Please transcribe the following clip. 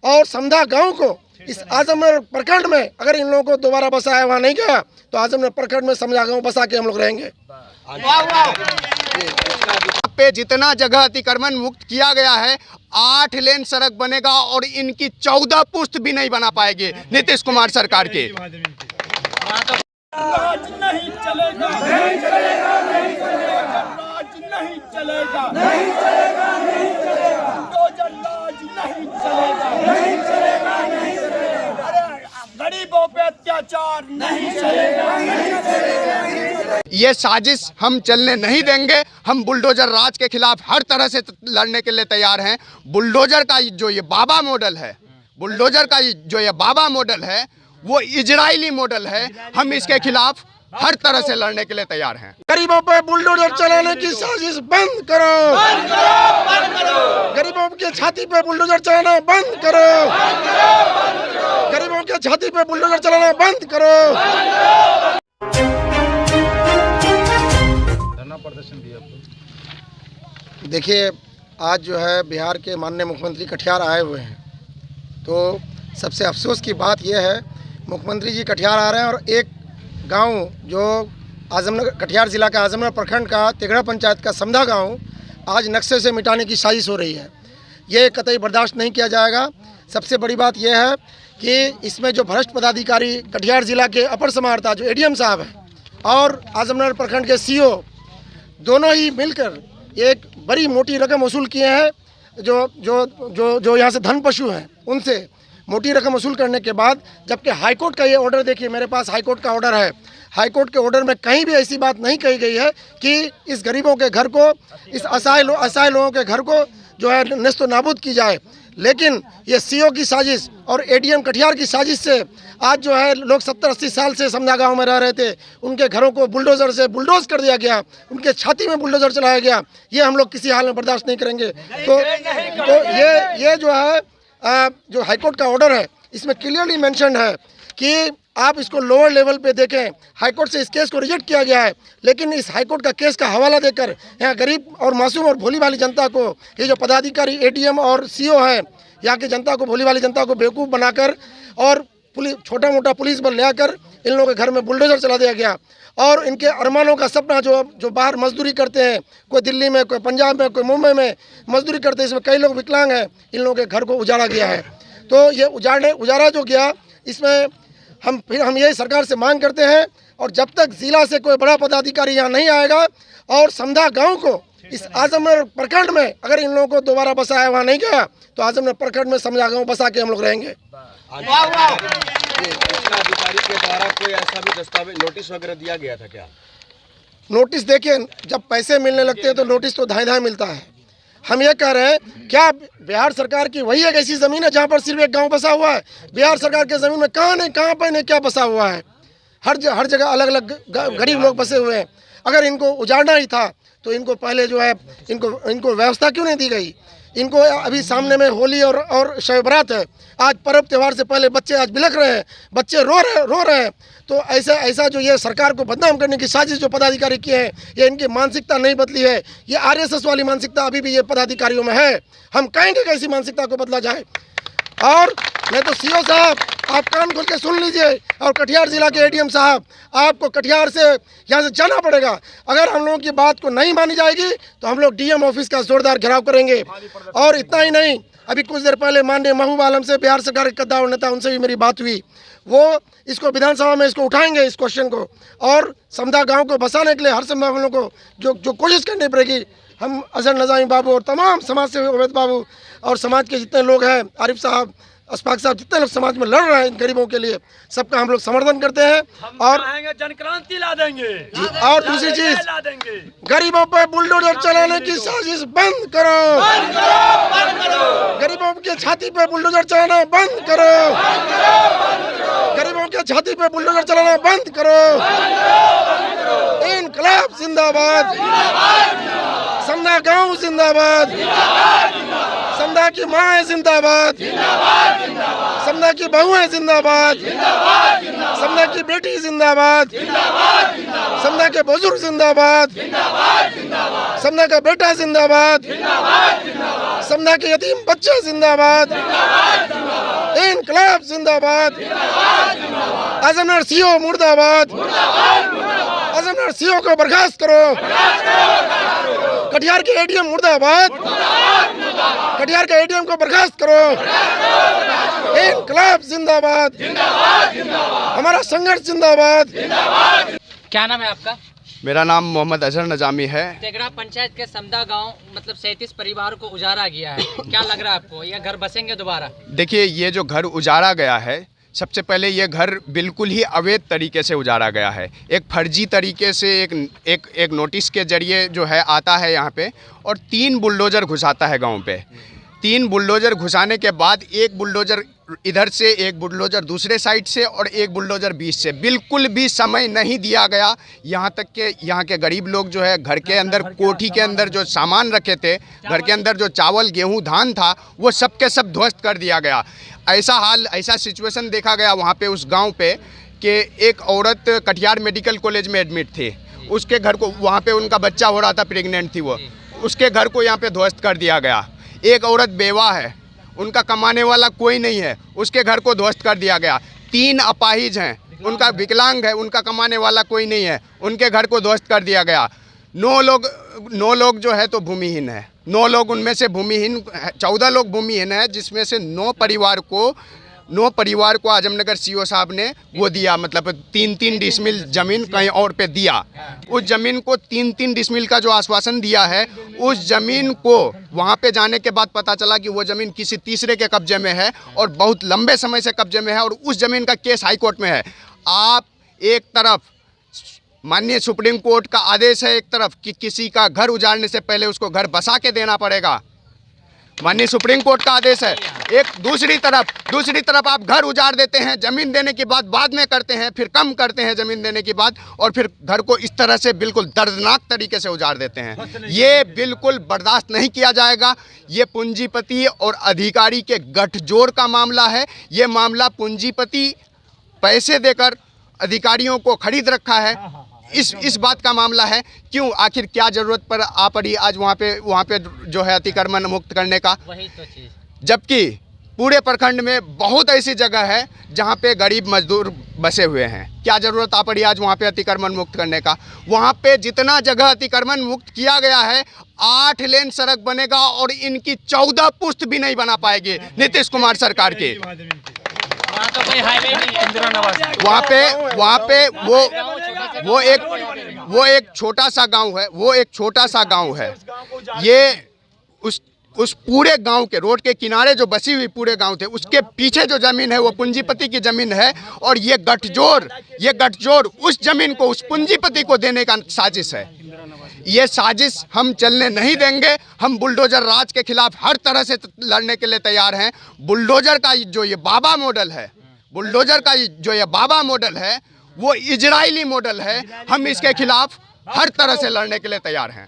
और समधा गांव को इस आजमगढ़ प्रखंड में अगर इन लोगों को दोबारा बसाया वहाँ नहीं गया तो आजमगढ़ प्रखंड में समधा गांव बसा के हम लोग रहेंगे। पे जितना जगह अतिक्रमण मुक्त किया गया है 8 लेन सड़क बनेगा और इनकी 14 पुश्त भी नहीं बना पाएंगे नीतीश कुमार सरकार के। राज नहीं चलेगा, नहीं चलेगा, नहीं चलेगा, राज नहीं चलेगा, नहीं चलेगा, नहीं चलेगा, बुलडोजर राज नहीं चलेगा, नहीं चलेगा, नहीं चलेगा, अरे गरीबों पे अत्याचार नहीं चलेगा, नहीं चलेगा। ये साजिश हम चलने नहीं देंगे। हम बुलडोजर राज के खिलाफ हर तरह से लड़ने के लिए तैयार हैं। बुलडोजर का जो ये बाबा मॉडल है, बुलडोजर का जो ये बाबा मॉडल है वो इजरायली मॉडल है। हम इसके खिलाफ हर तरह से लड़ने के लिए तैयार हैं। गरीबों पे बुलडोजर चलाने की साजिश बंद करो, बंद करो, बंद करो। गरीबों के छाती पे बुलडोजर चलाना बंद करो, बंद करो, बंद करो। गरीबों के छाती पे बुलडोजर चलाना बंद करो। धरना प्रदर्शन दिया आपको। देखिए, आज जो है बिहार के माननीय मुख्यमंत्री कटिहार आए हुए हैं, तो सबसे अफसोस की बात यह है मुख्यमंत्री जी कटिहार आ रहे हैं और एक गांव जो आजमगढ़ कटिहार जिला का आजमगढ़ प्रखंड का तेघड़ा पंचायत का समधा गांव आज नक्शे से मिटाने की साजिश हो रही है। ये कतई बर्दाश्त नहीं किया जाएगा। सबसे बड़ी बात यह है कि इसमें जो भ्रष्ट पदाधिकारी कटिहार जिला के अपर समाहर्ता जो एडीएम साहब हैं और आजमगढ़ प्रखंड के सीओ दोनों ही मिलकर एक बड़ी मोटी रकम वसूल किए हैं। जो जो जो जो यहाँ से धन पशु हैं उनसे मोटी रकम वसूल करने के बाद, जबकि हाईकोर्ट का ये ऑर्डर देखिए, मेरे पास हाईकोर्ट का ऑर्डर है। हाईकोर्ट के ऑर्डर में कहीं भी ऐसी बात नहीं कही गई है कि इस गरीबों के घर को, इस असहाय लोगों के घर को जो है नष्ट नाबूद की जाए। लेकिन ये सीओ की साजिश और एडीएम कटिहार की साजिश से आज जो है लोग 70-80 साल से समधा गाँव में रह रहे थे, उनके घरों को बुलडोजर से बुलडोज कर दिया गया, उनके छाती में बुलडोजर चलाया गया। ये हम लोग किसी हाल में बर्दाश्त नहीं करेंगे। तो ये जो है जो हाईकोर्ट का ऑर्डर है इसमें क्लियरली मेंशन है कि आप इसको लोअर लेवल पे देखें। हाईकोर्ट से इस केस को रिजेक्ट किया गया है, लेकिन इस हाईकोर्ट का केस का हवाला देकर यहाँ गरीब और मासूम और भोली भाली जनता को, ये जो पदाधिकारी एडीएम और सीओ हैं, यहाँ की जनता को, भोली भाली जनता को बेवकूफ़ बनाकर और पुलिस, छोटा मोटा पुलिस बल ले आकर इन लोगों के घर में बुलडोजर चला दिया गया। और इनके अरमानों का सपना जो बाहर मजदूरी करते हैं, कोई दिल्ली में, कोई पंजाब में, कोई मुंबई में मजदूरी करते हैं, इसमें कई लोग विकलांग हैं, इन लोगों के घर को उजाड़ा गया है। तो ये उजाड़ा जो गया, इसमें हम यही सरकार से मांग करते हैं, और जब तक जिला से कोई बड़ा पदाधिकारी यहाँ नहीं आएगा और समधा गाँव को इस आजमगढ़ प्रखंड में अगर इन लोगों को दोबारा बसाया वहाँ नहीं गया तो आजमगढ़ प्रखंड में समधा गाँव बसा के हम लोग रहेंगे। अधिकारी के द्वारा कोई ऐसा भी दस्तावेज, नोटिस वगैरह दिया गया था क्या? नोटिस देखिए, जब पैसे मिलने लगते हैं तो नोटिस तो धाए मिलता है। हम ये कह रहे हैं, क्या बिहार सरकार की वही एक ऐसी ज़मीन है जहाँ पर सिर्फ एक गांव बसा हुआ है? बिहार सरकार की ज़मीन में कहाँ पर नहीं क्या बसा हुआ है? हर जगह अलग अलग गरीब लोग बसे हुए हैं। अगर इनको उजाड़ना ही था तो इनको पहले जो है इनको व्यवस्था क्यों नहीं दी गई? इनको अभी सामने में होली और शब बारात है। आज पर्व त्यौहार से पहले बच्चे आज बिलख रहे हैं, बच्चे रो रहे हैं। तो ऐसा जो ये सरकार को बदनाम करने की साजिश जो पदाधिकारी किए हैं, ये इनकी मानसिकता नहीं बदली है। ये आरएसएस वाली मानसिकता अभी भी ये पदाधिकारियों में है। हम कहेंगे कि ऐसी मानसिकता को बदला जाए। और मैं तो सीओ साहब, आप कान खोल के सुन लीजिए, और कटिहार जिला के एडीएम साहब, आपको कटिहार से यहाँ से जाना पड़ेगा। अगर हम लोगों की बात को नहीं मानी जाएगी तो हम लोग डीएम ऑफिस का जोरदार घेराव करेंगे। और इतना ही नहीं, अभी कुछ देर पहले माननीय महबूब आलम से, बिहार सरकार के कद्दावर नेता, उनसे भी मेरी बात हुई। वो इसको विधानसभा में इसको उठाएंगे, इस क्वेश्चन को, और समधा गाँव को बसाने के लिए हर संभव हम लोग को जो कोशिश करनी पड़ेगी। हम अजहर नज़ामी बाबू और तमाम समाज से उवैद बाबू और समाज के जितने लोग हैं, आरिफ साहब, अशफाक साहब, जितने लोग समाज में लड़ रहे हैं इन गरीबों के लिए, सबका हम लोग समर्थन करते हैं। और जनक्रांति ला देंगे जी, और दूसरी चीज, गरीबों पर बुलडोजर चलाने की साजिश बंद करो, बंद करो, बंद करो। गरीबों के छाती पे बुलडोजर चलाना बंद करो, बंद करो, बंद करो। गरीबों के छाती पे बुलडोजर चलाना बंद करो, बंद करो, बंद करो। इनकलाब जिंदाबाद, समधा गाँव जिंदाबाद, समधा की माँ जिंदाबाद, समधा की बहुएं जिंदाबाद, समधा की बेटी जिंदाबाद, समधा के बुजुर्ग जिंदाबाद, समधा का बेटा जिंदाबाद, समधा के यतीम बच्चे जिंदाबाद। इनकलाब जिंदाबाद, आजमनगर सीओ मुर्दाबाद, आजमनगर सीओ को बर्खास्त करो, कटिहार के एडीएम मुर्दाबाद, कटिहार के एडीएम को बर्खास्त करो, इनकलाब जिंदाबाद, हमारा संघर्ष जिंदाबाद। क्या नाम है आपका? मेरा नाम मोहम्मद अजहर नजामी है। तेगड़ा पंचायत के समदा गांव मतलब 37 परिवार को उजाड़ा गया है, क्या लग रहा है आपको? ये घर बसेंगे दोबारा? देखिए, ये जो घर उजाड़ा गया है, सबसे पहले ये घर बिल्कुल ही अवैध तरीके से उजाड़ा गया है। एक फर्जी तरीके से एक नोटिस के जरिए जो है आता है यहाँ पे और 3 बुलडोज़र घुसाता है गांव पे। 3 बुलडोज़र घुसाने के बाद एक बुलडोज़र इधर से, एक बुलडोज़र दूसरे साइड से और एक बुलडोज़र बीच से, बिल्कुल भी समय नहीं दिया गया। यहाँ तक के यहाँ के गरीब लोग जो है घर के अंदर, कोठी के अंदर जो सामान रखे थे, घर के अंदर जो चावल गेहूँ धान था, वो सब के सब ध्वस्त कर दिया गया। ऐसा सिचुएशन देखा गया वहाँ पे उस गांव पे कि एक औरत कटिहार मेडिकल कॉलेज में एडमिट थी। उसके घर को, वहाँ पे उनका बच्चा हो रहा था, प्रेग्नेंट थी वो, उसके घर को यहाँ पे ध्वस्त कर दिया गया। एक औरत बेवा है, उनका कमाने वाला कोई नहीं है, उसके घर को ध्वस्त कर दिया गया। 3 अपाहिज हैं, उनका विकलांग है, उनका कमाने वाला कोई नहीं है, उनके घर को ध्वस्त कर दिया गया। 9 लोग जो है तो भूमिहीन है, 9 लोग उनमें से भूमिहीन, 14 लोग भूमिहीन है, जिसमें से 9 परिवार को आजमनगर सीओ साहब ने वो दिया, मतलब 3-3 डिसमिल ज़मीन कहीं और पे दिया। उस ज़मीन को 3-3 डिसमिल का जो आश्वासन दिया है, उस ज़मीन को वहाँ पे जाने के बाद पता चला कि वो ज़मीन किसी तीसरे के कब्जे में है और बहुत लंबे समय से कब्जे में है और उस ज़मीन का केस हाई कोर्ट में है। आप एक तरफ माननीय सुप्रीम कोर्ट का आदेश है, एक तरफ कि किसी का घर उजाड़ने से पहले उसको घर बसा के देना पड़ेगा, माननीय सुप्रीम कोर्ट का आदेश है। एक दूसरी तरफ आप घर उजाड़ देते हैं, ज़मीन देने की बात बाद में करते हैं, फिर कम करते हैं ज़मीन देने की बात, और फिर घर को इस तरह से बिल्कुल दर्दनाक तरीके से उजाड़ देते हैं। ये बिल्कुल बर्दाश्त नहीं किया जाएगा। ये पूंजीपति और अधिकारी के गठजोड़ का मामला है। ये मामला पूंजीपति पैसे देकर अधिकारियों को खरीद रखा है, इस बात का मामला है। क्यों, आखिर क्या ज़रूरत पर आ पड़ी आज वहाँ पे जो है अतिक्रमण मुक्त करने का? वही तो चीज़, जबकि पूरे प्रखंड में बहुत ऐसी जगह है जहाँ पे गरीब मजदूर बसे हुए हैं। क्या ज़रूरत आ पड़ी आज वहाँ पे अतिक्रमण मुक्त करने का? वहाँ पे जितना जगह अतिक्रमण मुक्त किया गया है, 8 लेन सड़क बनेगा और इनकी 14 पुश्त भी नहीं बना पाएगी नीतीश कुमार सरकार की। वहाँ तो कोई हाईवे नहीं है। वहाँ पे वो एक छोटा सा गांव है, वो एक छोटा सा गांव है। ये उस पूरे गांव के रोड के किनारे जो बसी हुई पूरे गांव थे, उसके पीछे जो ज़मीन है वो पूंजीपति की ज़मीन है और ये गठजोड़ उस ज़मीन को उस पूंजीपति को देने का साजिश है। ये साजिश हम चलने नहीं देंगे। हम बुलडोज़र राज के खिलाफ हर तरह से लड़ने के लिए तैयार हैं। बुलडोज़र का जो ये बाबा मॉडल है, वो इजरायली मॉडल है। हम इसके खिलाफ हर तरह से लड़ने के लिए तैयार हैं।